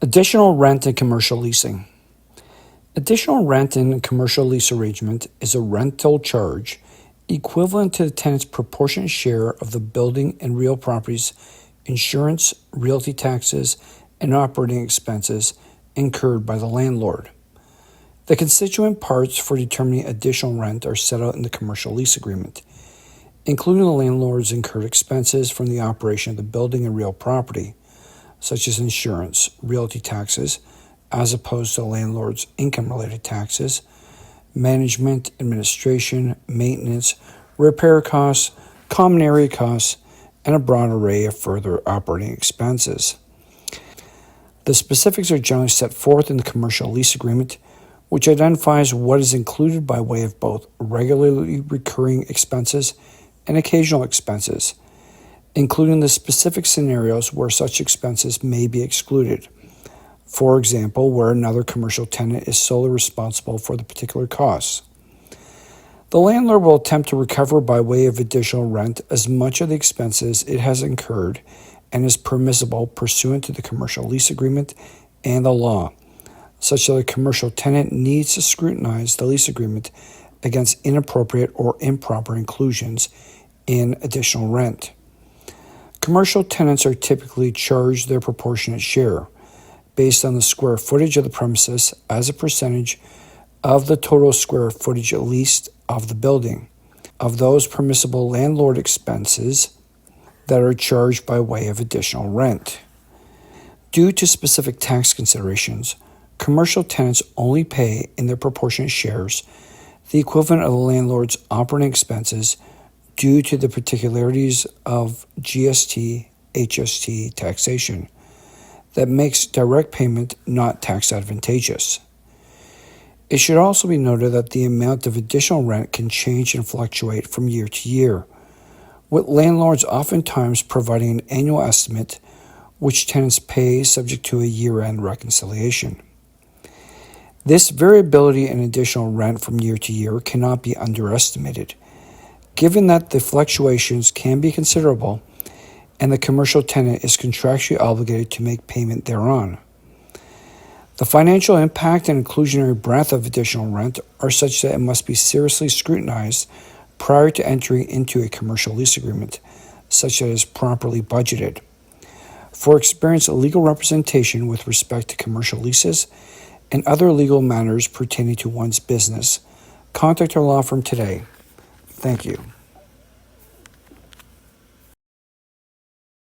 Additional rent and commercial leasing. Additional rent in a commercial lease arrangement is a rental charge equivalent to the tenant's proportionate share of the building and real property's insurance, realty taxes, and operating expenses incurred by the landlord. The constituent parts for determining additional rent are set out in the commercial lease agreement, including the landlord's incurred expenses from the operation of the building and real property, such as insurance, realty taxes, as opposed to the landlord's income-related taxes, management, administration, maintenance, repair costs, common area costs, and a broad array of further operating expenses. The specifics are generally set forth in the commercial lease agreement, which identifies what is included by way of both regularly recurring expenses and occasional expenses, including the specific scenarios where such expenses may be excluded. For example, where another commercial tenant is solely responsible for the particular costs. The landlord will attempt to recover by way of additional rent as much of the expenses it has incurred and is permissible pursuant to the commercial lease agreement and the law, such that a commercial tenant needs to scrutinize the lease agreement against inappropriate or improper inclusions in additional rent. Commercial tenants are typically charged their proportionate share, based on the square footage of the premises as a percentage of the total square footage leased of the building, of those permissible landlord expenses that are charged by way of additional rent. Due to specific tax considerations, commercial tenants only pay in their proportionate shares the equivalent of the landlord's operating expenses due to the particularities of GST, HST taxation that makes direct payment not tax advantageous. It should also be noted that the amount of additional rent can change and fluctuate from year to year, with landlords oftentimes providing an annual estimate which tenants pay subject to a year-end reconciliation. This variability in additional rent from year to year cannot be underestimated, given that the fluctuations can be considerable and the commercial tenant is contractually obligated to make payment thereon. The financial impact and inclusionary breadth of additional rent are such that it must be seriously scrutinized prior to entering into a commercial lease agreement, such that it is properly budgeted. For experienced legal representation with respect to commercial leases and other legal matters pertaining to one's business, contact our law firm today. Thank you.